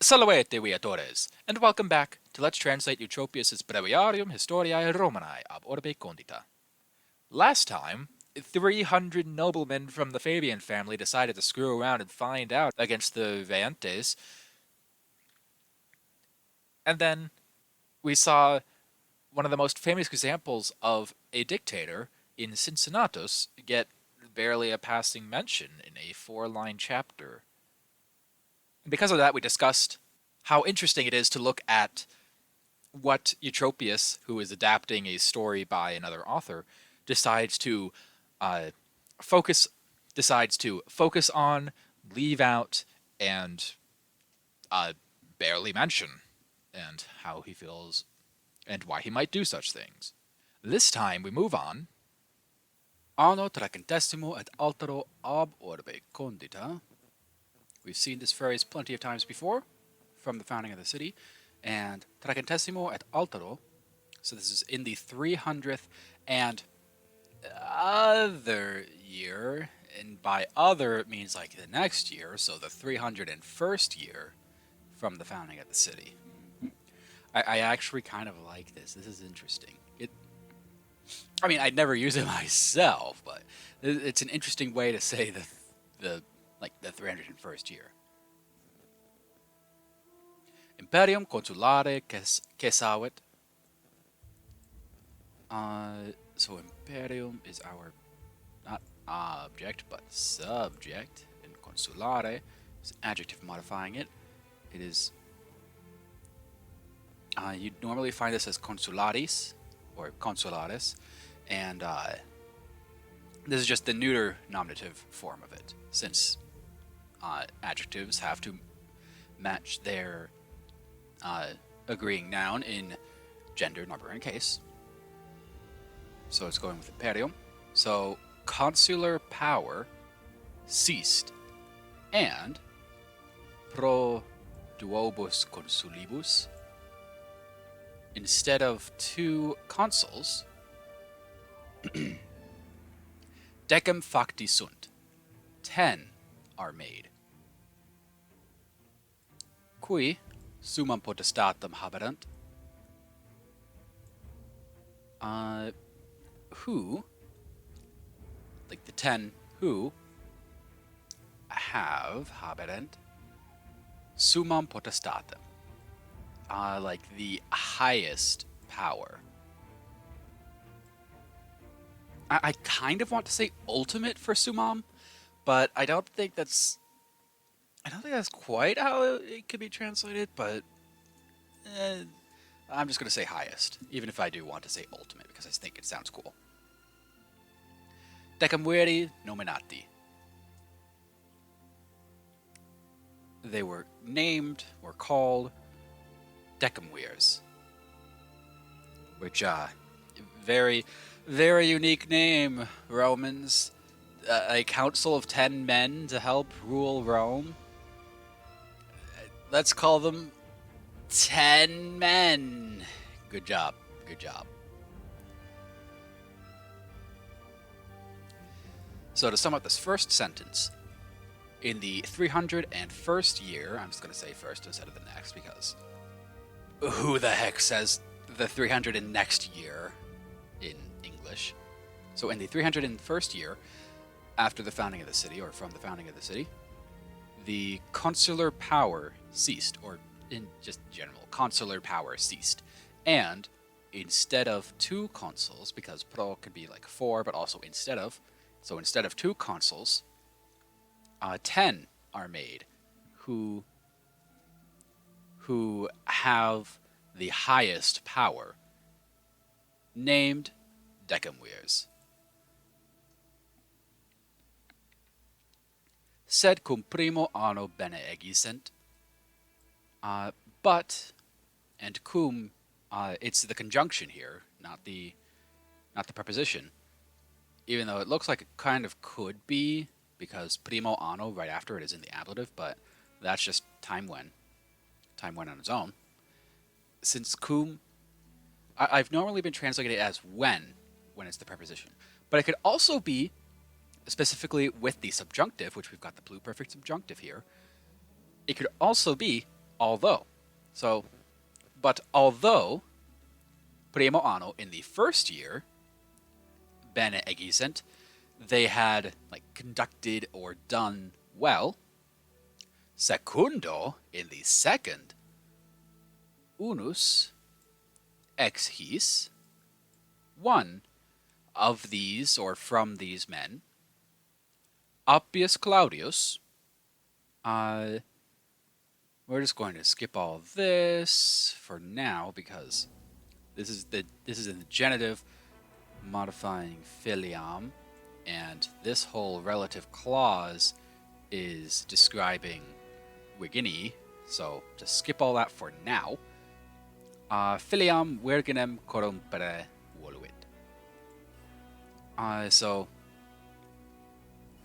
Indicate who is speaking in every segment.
Speaker 1: Salvete viatores, and welcome back to Let's Translate Eutropius Breviarium Historiae Romanae ab orbe condita. Last time, 300 noblemen from the Fabian family decided to screw around and find out against the Fidenates, and then we saw one of the most famous examples of a dictator in Cincinnatus get barely a passing mention in a 4-line chapter. And because of that, we discussed how interesting it is to look at what Eutropius, who is adapting a story by another author, decides to uh, focus on, leave out, and barely mention, and how he feels and why he might do such things. This time we move on.
Speaker 2: Anno tracentesimo et altero ab orbe condita. We've seen this phrase plenty of times before from the founding of the city. And tracentesimo et altero, so this is in the 300th and other year, and by other it means like the next year, so the 301st year from the founding of the city. I actually kind of like this. This is interesting. I'd never use it myself, but it's an interesting way to say the 301st year. Imperium consulare cesavit. So Imperium is our, not object, but subject, and consulare is adjective modifying it. It is, you'd normally find this as consularis, or consularis, and this is just the neuter nominative form of it, since adjectives have to match their agreeing noun in gender, number, and case. So it's going with imperium. So consular power ceased, and pro duobus consulibus, instead of 2 consuls, decem facti sunt, 10 are made. Qui summum potestatem haberant, who, like the 10 who have haberant summum potestatem, like the highest power. I kind of want to say ultimate for summum, but I don't think that's quite how it could be translated, but I'm just going to say highest, even if I do want to say ultimate, because I think it sounds cool. Decemviri nominati. They were named, or called, decemvirs, which, very, very unique name, Romans. A council of 10 men to help rule Rome. Let's call them 10 men. Good job. Good job. So to sum up this first sentence, in the 301st year, I'm just going to say first instead of the next, because who the heck says the 300 and next year in English? So in the 301st year, after the founding of the city, or from the founding of the city, the consular power ceased, or in just general, consular power ceased. And instead of 2 consuls, because pro could be like 4, but also instead of, so instead of 2 consuls, 10 are made who have the highest power, named decemvirs. Sed cum primo anno bene egisent. But, and cum, it's the conjunction here, not the preposition. Even though it looks like it kind of could be, because primo anno right after it is in the ablative, but that's just time when on its own. Since cum, I've normally been translating it as when it's the preposition, but it could also be specifically with the subjunctive, which we've got the pluperfect subjunctive here. It could also be although, so, but although primo anno in the first year, bene egisent, they had like conducted or done well. Secundo in the second, unus ex his, one of these or from these men, Appius Claudius. We're just going to skip all this for now because this is in the genitive modifying filiam, and this whole relative clause is describing Wigini, so just skip all that for now. Filiam virginem corrompere voluit. So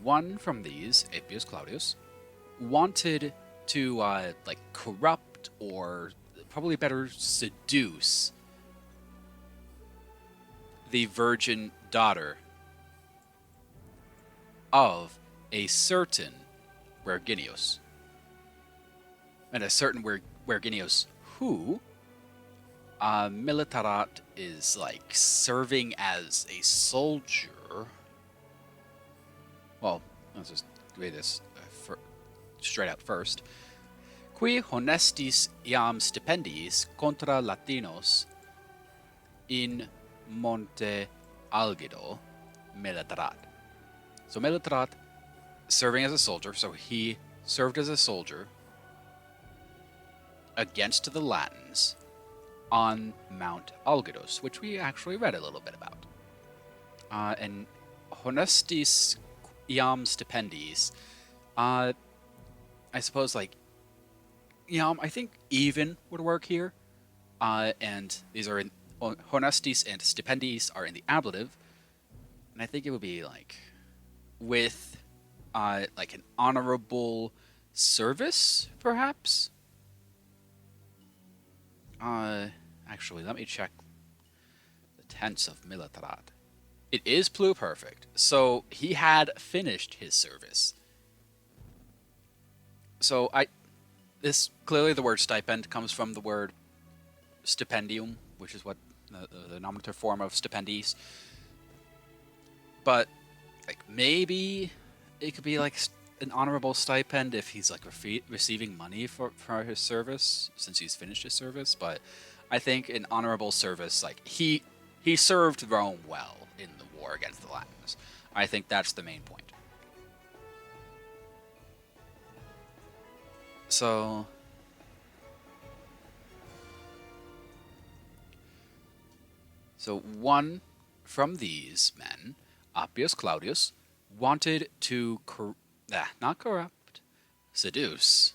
Speaker 2: one from these, Appius Claudius, wanted to like corrupt or probably better seduce the virgin daughter of a certain Verginius. And a certain Verginius who militarat is like serving as a soldier. Well, let's just read this straight out first. Qui honestis iam stipendiis contra Latinos in Monte Algido militarat. So militarat, serving as a soldier, so he served as a soldier against the Latins on Mount Algidus, which we actually read a little bit about. And honestis iam stipendiis, I suppose like I think even would work here, and these are in honestis and stipendiis are in the ablative, and I think it would be like with like an honorable service, perhaps. Actually, let me check the tense of militarat. It is pluperfect, so he had finished his service. So this clearly the word stipend comes from the word stipendium, which is what the nominative form of stipendis. But like maybe it could be like an honorable stipend if he's like receiving money for his service since he's finished his service. But I think an honorable service, like he served Rome well in the war against the Latins. I think that's the main point. So one from these men, Appius Claudius, wanted to not corrupt, seduce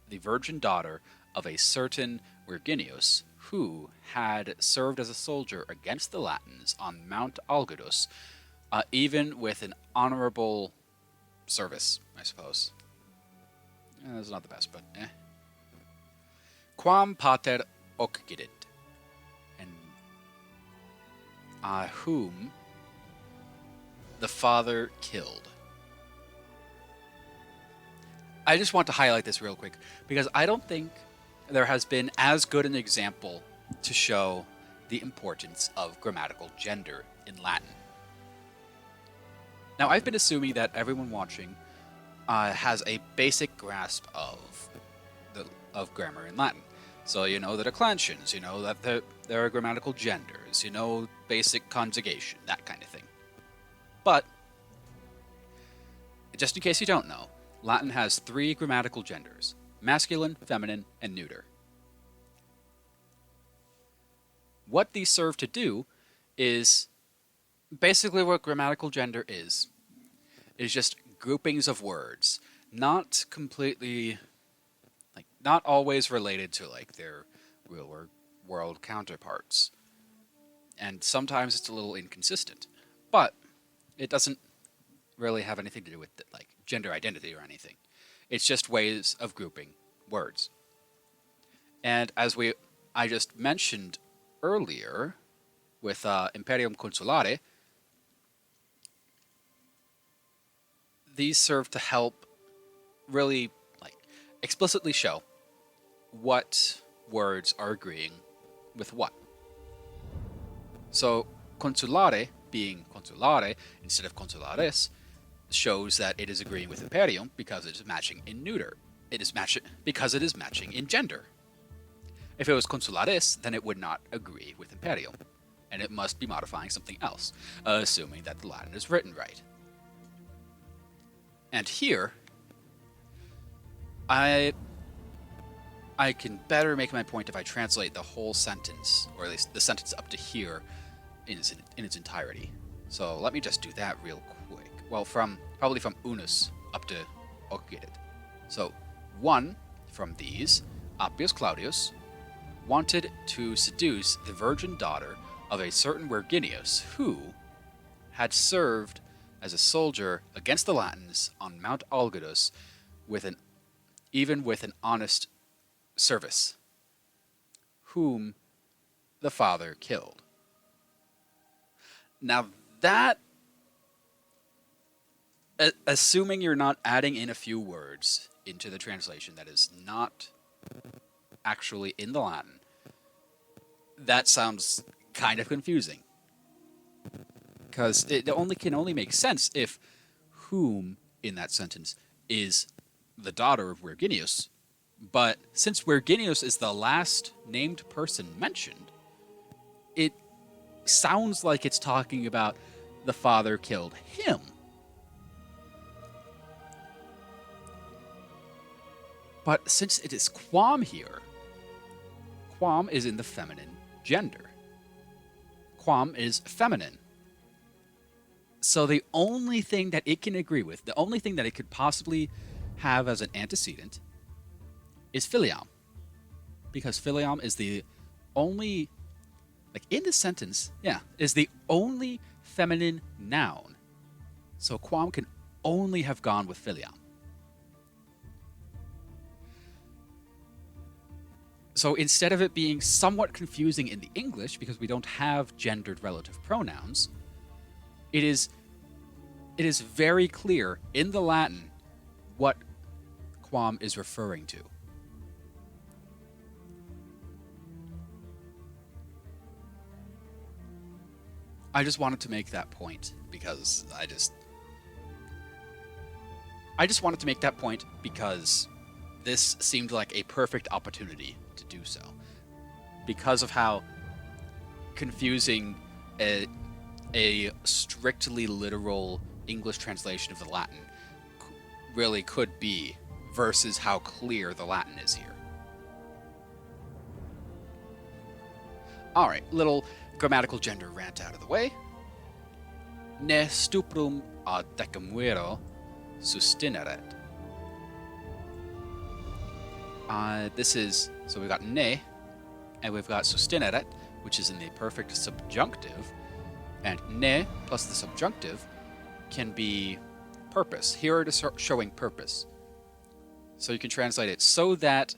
Speaker 2: the virgin daughter of a certain Virginius who had served as a soldier against the Latins on Mount Algidus, even with an honorable service, I suppose. That's not the best, but eh. Quam pater occidit, and whom the father killed. I just want to highlight this real quick because I don't think there has been as good an example to show the importance of grammatical gender in Latin. Now, I've been assuming that everyone watching has a basic grasp of grammar in Latin. So you know the declensions, you know that there are grammatical genders, you know basic conjugation, that kind of thing. But just in case you don't know, Latin has 3 grammatical genders: masculine, feminine, and neuter. What these serve to do is basically what grammatical gender is just groupings of words, not completely, like, not always related to like their real world counterparts. And sometimes it's a little inconsistent, but it doesn't really have anything to do with like gender identity or anything. It's just ways of grouping words. And as I just mentioned earlier with Imperium consulare, these serve to help really like explicitly show what words are agreeing with what. So consulare being consulare instead of consulares shows that it is agreeing with Imperium because it is matching in neuter. It is matching because it is matching in gender. If it was consulares, then it would not agree with Imperium, and it must be modifying something else, assuming that the Latin is written right. And here, I can better make my point if I translate the whole sentence, or at least the sentence up to here, in its entirety. So let me just do that real quick. Well, probably from unus up to occidit. So one from these, Appius Claudius, wanted to seduce the virgin daughter of a certain Verginius, who had served as a soldier against the Latins on Mount Algidus with an honest service, whom the father killed. Now that, assuming you're not adding in a few words into the translation that is not actually in the Latin, that sounds kind of confusing. Because it can only make sense if whom in that sentence is the daughter of Verginius. But since Verginius is the last named person mentioned, it sounds like it's talking about the father killed him. But since it is quam here, quam is in the feminine gender. Quam is feminine. So the only thing that it can agree with, the only thing that it could possibly have as an antecedent is filiam. Because filiam is the only, like in the sentence, is the only feminine noun. So quam can only have gone with filiam. So instead of it being somewhat confusing in the English, because we don't have gendered relative pronouns, it is very clear in the Latin what quam is referring to. I just wanted to make that point because I just wanted to make that point because this seemed like a perfect opportunity to do so, because of how confusing a strictly literal English translation of the Latin really could be versus how clear the Latin is here. Alright, little grammatical gender rant out of the way. Ne stuprum ad decamuero sustineret. So we've got ne, and we've got sustineret, which is in the perfect subjunctive, and ne plus the subjunctive can be purpose. Here it is showing purpose. So you can translate it so that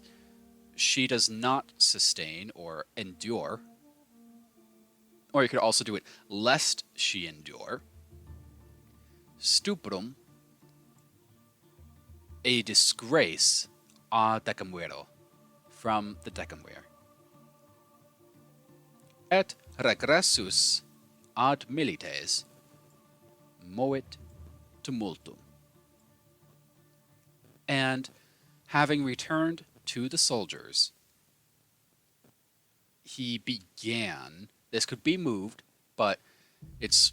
Speaker 2: she does not sustain or endure, or you could also do it lest she endure. Stuprum, a disgrace a decamuero, from the decemvir. Et regressus ad milites moit tumultum. And having returned to the soldiers, he began. This could be moved, but it's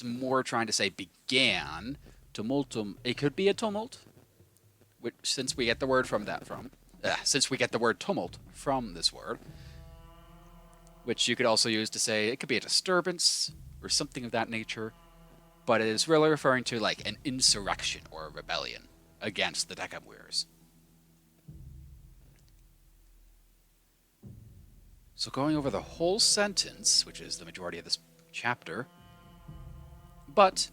Speaker 2: more trying to say began tumultum. It could be a tumult, which since we get the word since we get the word tumult from this word, which you could also use to say it could be a disturbance or something of that nature, but it is really referring to like an insurrection or a rebellion against the decemvirs. So going over the whole sentence, which is the majority of this chapter, but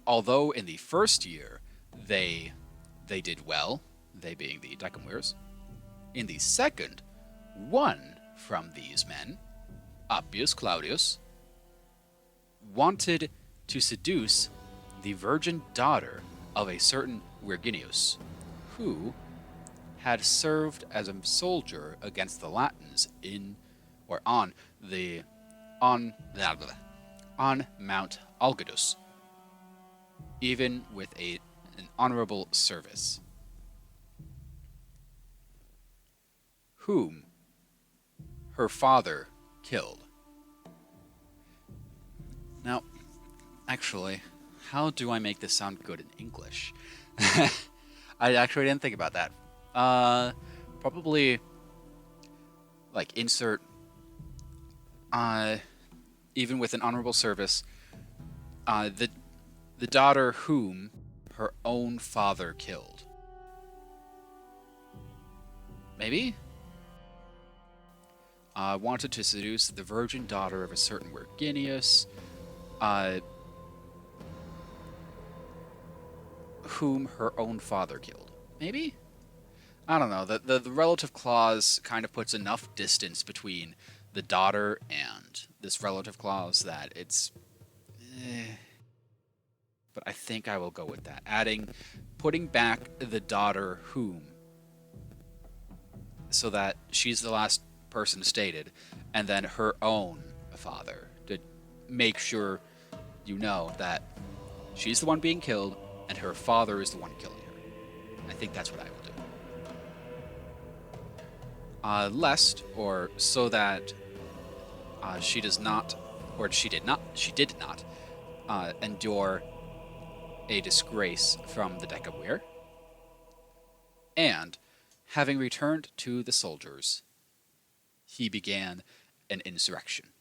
Speaker 2: although in the first year they did well, they being the decemvirs, in the second, one from these men, Appius Claudius, wanted to seduce the virgin daughter of a certain Verginius, who had served as a soldier against the Latins on Mount Algidus, even with an honorable service, whom her father killed. Now, actually, how do I make this sound good in English? I actually didn't think about that. Probably, like, insert, even with an honorable service, the daughter whom her own father killed. Maybe? Wanted to seduce the virgin daughter of a certain Virginius, whom her own father killed. Maybe? I don't know. The relative clause kind of puts enough distance between the daughter and this relative clause that it's... But I think I will go with that. Putting back the daughter whom, so that she's the last person stated, and then her own father, to make sure you know that she's the one being killed and her father is the one killing her. I think that's what I will do. Lest, or so that she does not, or she did not endure a disgrace from the decemvirate, and having returned to the soldiers, he began an insurrection.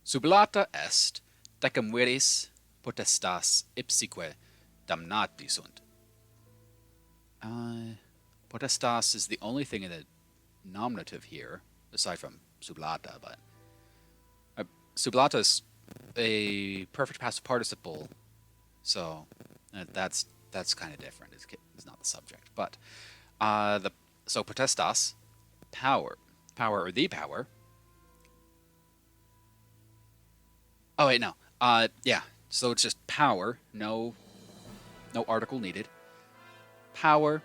Speaker 2: Sublata est decemviris potestas ipsique damnati sunt. Potestas is the only thing in the nominative here, aside from sublata, but sublata is a perfect past participle, so that's kind of different. It's not the subject, but so potestas, power or the power. Oh wait, no. Yeah. So it's just power, no article needed. Power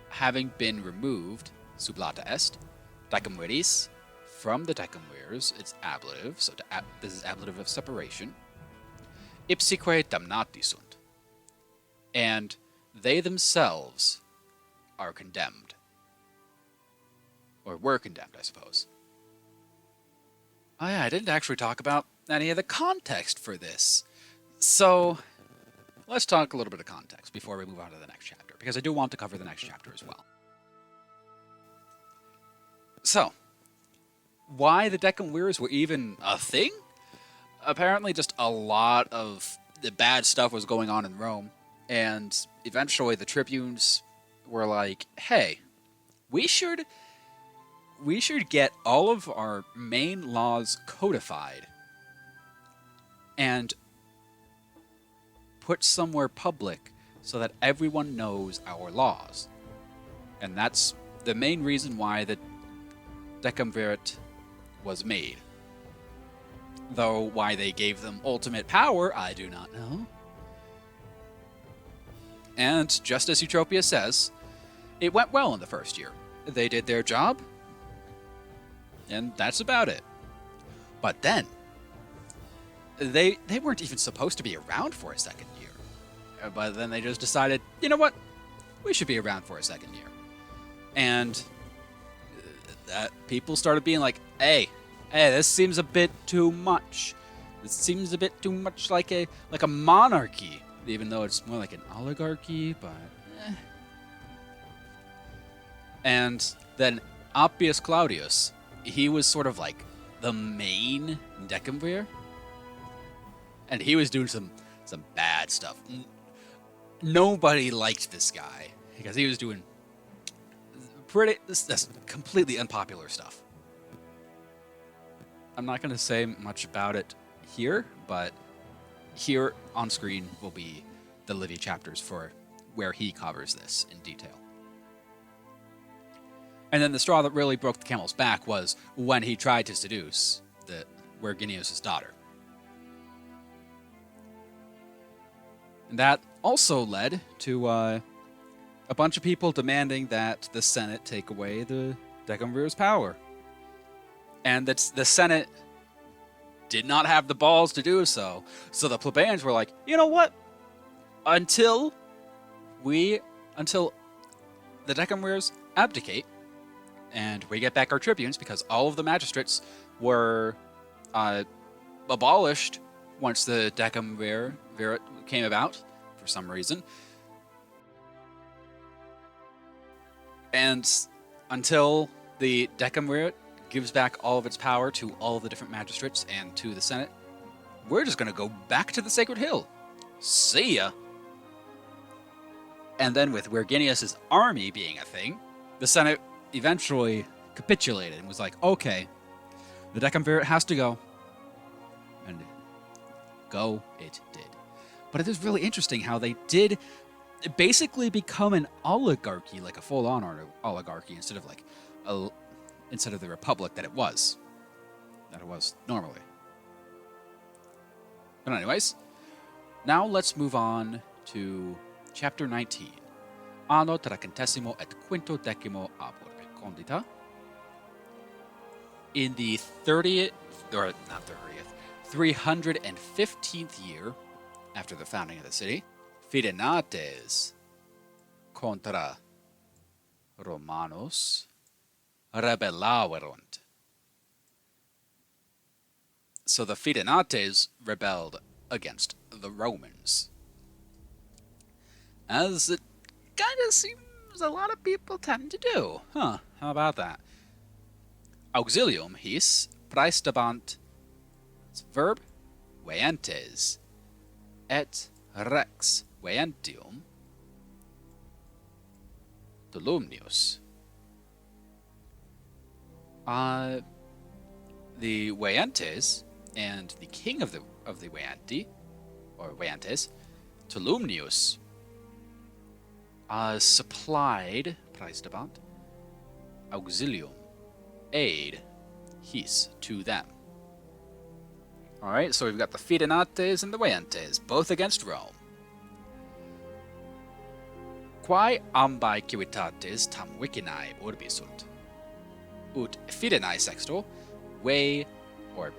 Speaker 2: having been removed, sublata est, decemviris, from the decemvirs, it's ablative, so this is ablative of separation. Ipsique damnati sunt. And they themselves are condemned. Or were condemned, I suppose. Oh yeah, I didn't actually talk about any of the context for this. So, let's talk a little bit of context before we move on to the next chapter, because I do want to cover the next chapter as well. So, why the decemvirs were even a thing? Apparently just a lot of the bad stuff was going on in Rome, and eventually the tribunes were like, hey, we should get all of our main laws codified and put somewhere public so that everyone knows our laws. And that's the main reason why the decemvirate was made. Though why they gave them ultimate power, I do not know. And just as Eutropius says, it went well in the first year. They did their job, and that's about it. But then, they weren't even supposed to be around for a second year. But then they just decided, you know what? We should be around for a second year. And that people started being like, hey, this seems a bit too much. This seems a bit too much like a monarchy, even though it's more like an oligarchy, but And then Appius Claudius, he was sort of like the main decemvir, and he was doing some bad stuff. Nobody liked this guy because he was doing this completely unpopular stuff. I'm not going to say much about it here, but here on screen will be the Livy chapters for where he covers this in detail. And then the straw that really broke the camel's back was when he tried to seduce Virginius' daughter. And that also led to a bunch of people demanding that the Senate take away the decemvir's power. And that the Senate did not have the balls to do so. So the plebeians were like, you know what? Until the decemvirs abdicate and we get back our tribunes, because all of the magistrates were abolished once the decemvirate came about for some reason. And until the decemvirate gives back all of its power to all of the different magistrates and to the Senate, we're just going to go back to the Sacred Hill. See ya! And then with Verginius' army being a thing, the Senate eventually capitulated and was like, okay, the decemvirate has to go. And go it did. But it is really interesting how they did basically become an oligarchy, like a full-on oligarchy, instead of the republic that it was normally. But anyways, now let's move on to chapter 19. Anno tracentesimo et quinto decimo ab orbe condita. In the 315th year after the founding of the city, Fidenates contra Romanos rebellaverunt. So the Fidenates rebelled against the Romans. As it kind of seems a lot of people tend to do. Huh, how about that? Auxilium his praestabant, verb, veentes, et rex veentium dolumnius. The veentes and the king of the veenti, or veentes, Tolumnius, supplied praestabant auxilium, aid, his, to them. Alright, so we've got the Fidenates and the Veentes, both against Rome. Quae ambae civitates tam vicinae urbi sunt, ut Fidenae sexto, way, or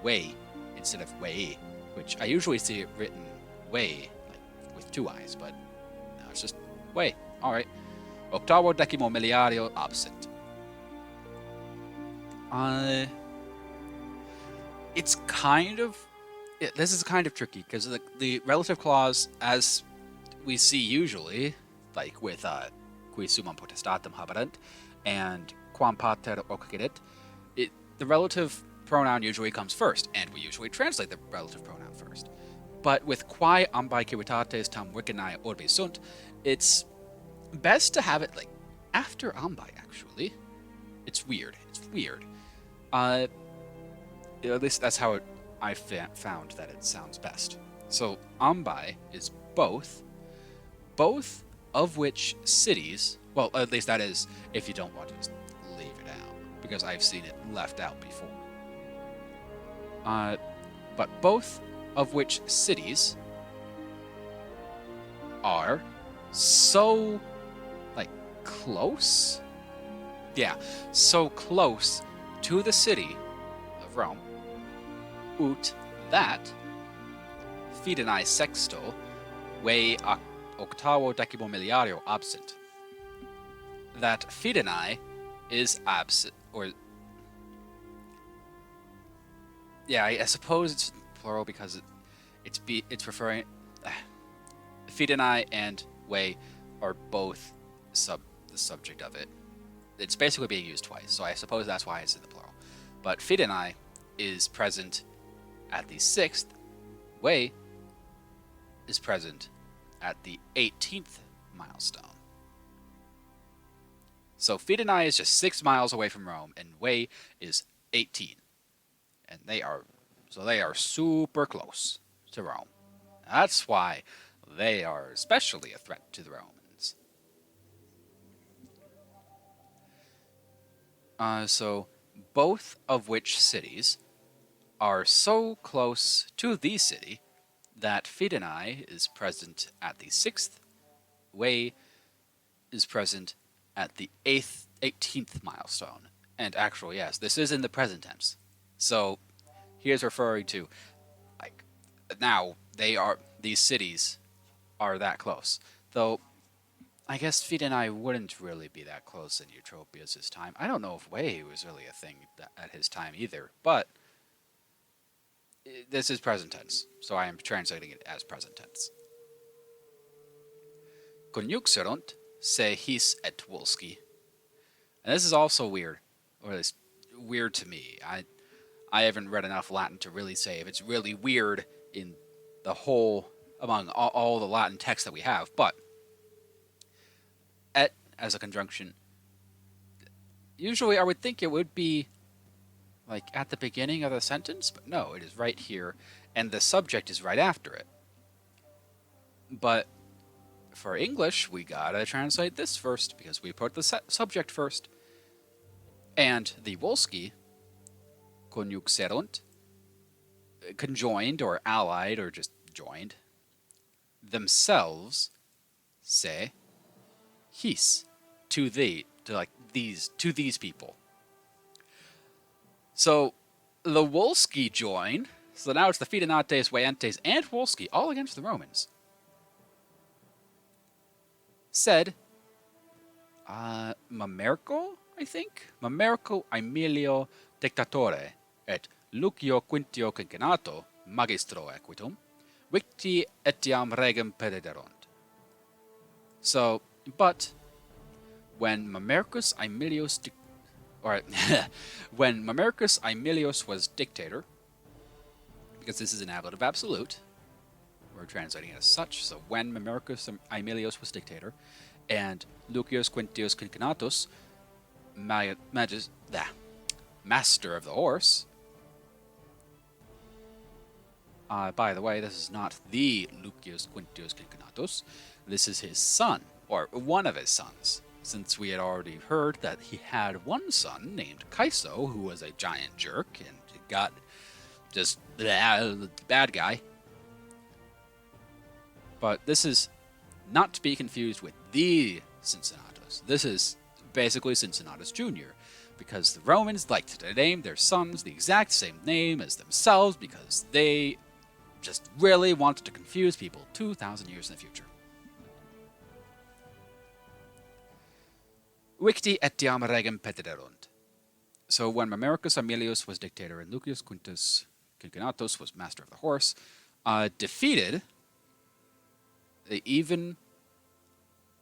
Speaker 2: way instead of way, which I usually see it written way, like with two eyes, but no, it's just way. Alright. Octavo decimo miliario absent. It's kind of... this is kind of tricky, because the relative clause, as we see usually, like with qui summum potestatem haberent, and quam pater occidit, the relative pronoun usually comes first, and we usually translate the relative pronoun first. But with quae ambae civitates tam vicinae urbi sunt, it's best to have it like after ambae, actually. It's weird. At least that's how I found that it sounds best. So ambae is both of which cities, well, at least that is if you don't want to just leave it out, because I've seen it left out before. But both of which cities are so, like, close? Yeah, so close to the city of Rome, ut that Fidenae sexto ve octavo decimo miliario absent. That Fidenae is absent, or... yeah, I suppose it's plural because it's referring... Fidenae and way are both the subject of it. It's basically being used twice, so I suppose that's why it's in the plural. But Fidenae is present at the 6th, way is present at the 18th milestone. So Fidenae is just 6 miles away from Rome, and way is 18. And they are super close to Rome. That's why they are especially a threat to the Romans. So both of which cities are so close to the city that Fidenae is present at the 6th, way is present at the 18th milestone. And actually, yes, this is in the present tense. So he is referring to, like, now these cities are that close. Though, I guess Fidenae wouldn't really be that close in Eutropius' time. I don't know if Way was really a thing at his time either, but this is present tense, so I am translating it as present tense. Conjuxerunt se his et Wolski. And this is also weird, or at least weird to me. I haven't read enough Latin to really say if it's really weird in the whole, among all the Latin texts that we have, but et as a conjunction, usually I would think it would be like at the beginning of the sentence, but no, it is right here, and the subject is right after it. But for English, we gotta translate this first, because we put the subject first. And the Wolski, conjuxerunt, conjoined or allied or just joined, themselves, se, his, to these people. So the Wolski join, so now it's the Fidenates, Veientes, and Wolski all against the Romans. Said, Mamerco, I think? Mamerco Aemilio Dictatore, et Lucio Quintio Cincinnato, magistro equitum, victi etiam regem pediderunt. So, but when Mamercus Aemilius when Mamercus Aemilius was dictator, because this is an ablative absolute, we're translating it as such, so when Mamercus Aemilius was dictator, and Lucius Quintius Cincinnatus, master of the horse. By the way, this is not the Lucius Quintius Cincinnatus. This is his son, or one of his sons, since we had already heard that he had one son named Kaiso, who was a giant jerk and got just bad guy. But this is not to be confused with the Cincinnatus. This is basically Cincinnatus Jr., because the Romans liked to name their sons the exact same name as themselves because they just really wanted to confuse people 2,000 years in the future. Victi etiam regem pediderunt. So when Mamercus Aemilius was dictator and Lucius Quintus Cincinnatus was master of the horse, defeated, they even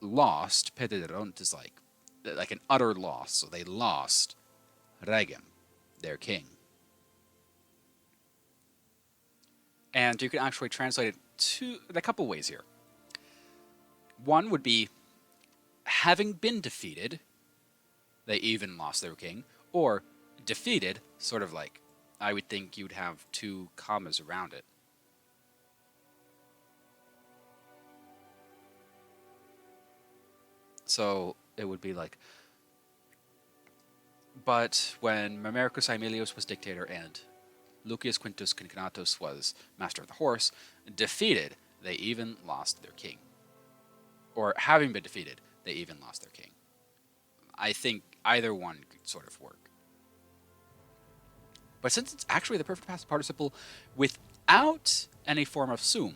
Speaker 2: lost. Pediderunt is like an utter loss, so they lost regem, their king. And you can actually translate it in a couple ways here. One would be, having been defeated, they even lost their king, or defeated, sort of like, I would think you'd have two commas around it. So it would be like, but when Mamercus Aemilius was dictator and Lucius Quintus Cincinnatus was master of the horse, defeated, they even lost their king. Or having been defeated, they even lost their king. I think either one could sort of work. But since it's actually the perfect past participle without any form of sum,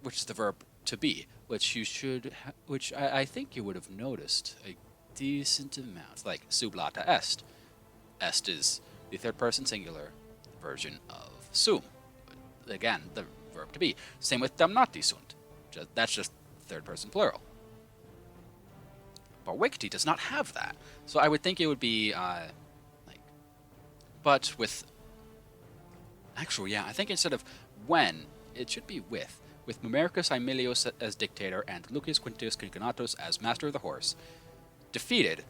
Speaker 2: which is the verb to be, which I think you would have noticed a decent amount, like sublata est. Est is the third person singular version of sum. Again, the verb to be. Same with damnati sunt. That's just third person plural. But victi does not have that. So I would think it would be but with, actually, yeah, I think instead of when, it should be with Mamercus Aemilius as dictator and Lucius Quintus Cincinnatus as master of the horse, defeated,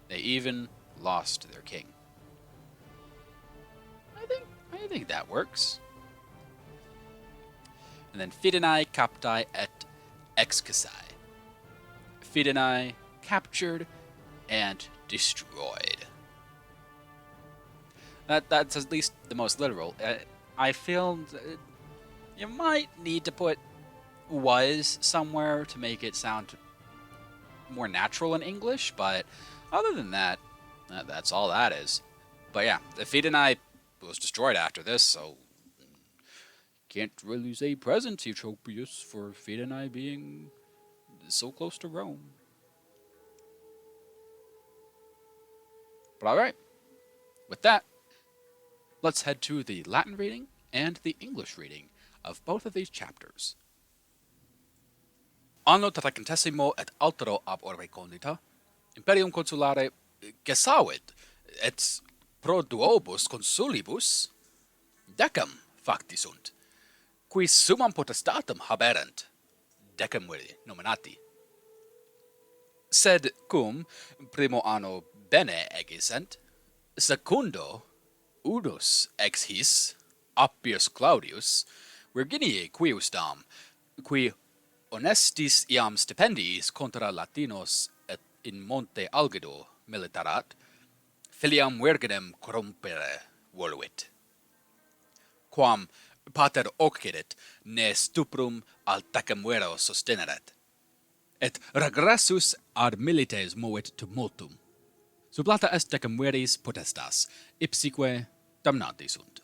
Speaker 2: they even lost their king. I think that works. And then Fidenae captae et excisae. Fidenae captured and destroyed. That's at least the most literal. I feel you might need to put was somewhere to make it sound more natural in English, but other than that, that's all that is. But yeah, the Fidenae was destroyed after this, so can't really say present Eutropius for Fidenae being so close to Rome. But alright, with that, let's head to the Latin reading and the English reading of both of these chapters. Anno trecentesimo et altero ab orbe condita, Imperium consulare gesavit, et pro duobus consulibus decem facti sunt, qui summam potestatem haberent, decemviri nominati. Sed cum primo anno bene egisent, secundo udus ex his, Appius Claudius, Virginiae quius dam, qui honestis iam stipendiis contra Latinos et in monte algido militarat, filiam virginem corrompere voluit. Quam pater occidit ne stuprum al decemviro sustineret, et regressus ad milites movit tumultum. Sublata est decemviris potestas, ipsique damnati sunt.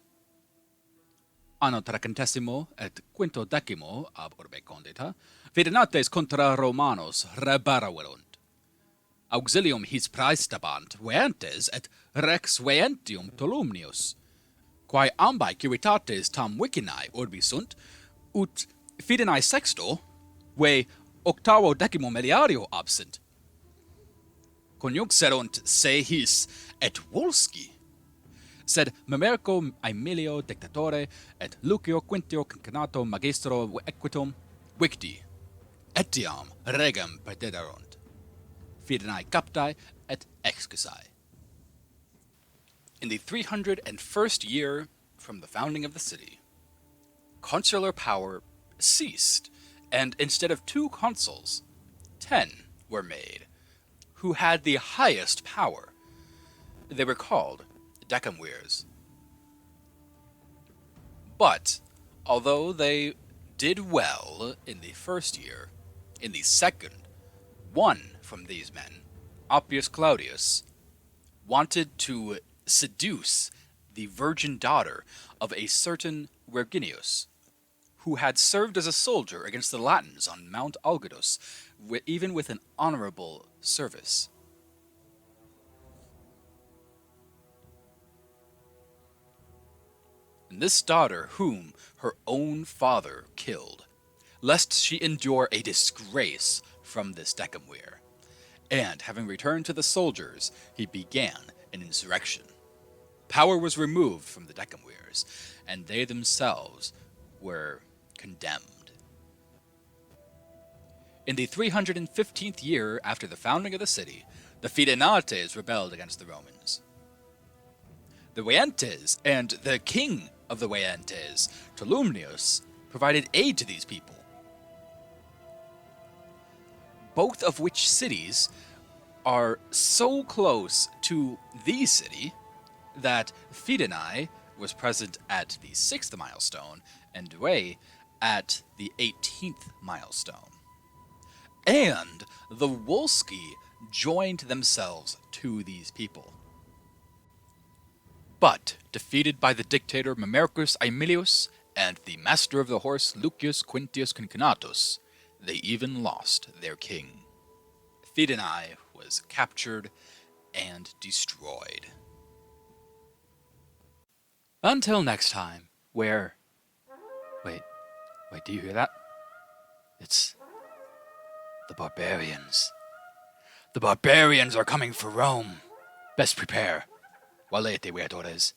Speaker 2: Anno trecentesimo et quinto decimo ab orbe condita, Fidenates contra Romanos rebaraverunt. Auxilium his praestabant veentes et rex veentium Tolumnius, quae ambae civitates tam vicinae urbi sunt, ut Fidenae sexto, ve octavo decimo mediario absent. Conjuxerunt se his et Volsci, sed Memerico Aemilio dictatore et Lucio Quintio concanato magistro equitum victi, etiam regem perdederunt, Fidenae captae et excusae. In the 301st year from the founding of the city, consular power ceased, and instead of 2 consuls, 10 were made, who had the highest power. They were called decemvirs. But, although they did well in the first year, in the second, one from these men, Appius Claudius, wanted to seduce the virgin daughter of a certain Virginius, who had served as a soldier against the Latins on Mount Algidus, even with an honorable service. And this daughter whom her own father killed, lest she endure a disgrace from this decemvir. And having returned to the soldiers, he began an insurrection. Power was removed from the decemvirs, and they themselves were condemned. In the 315th year after the founding of the city, the Fidenates rebelled against the Romans. The Veentes and the king of the Veentes, Tolumnius, provided aid to these people, both of which cities are so close to the city that Fidenae was present at the 6th milestone and Douay at the 18th milestone. And the Volsci joined themselves to these people. But, defeated by the dictator Memericus Aemilius and the master of the horse Lucius Quintius Concanatus, they even lost their king. Fidenae was captured and destroyed. Until next time, where... Wait, do you hear that? It's... the barbarians. The barbarians are coming for Rome. Best prepare. Valete, Viatores.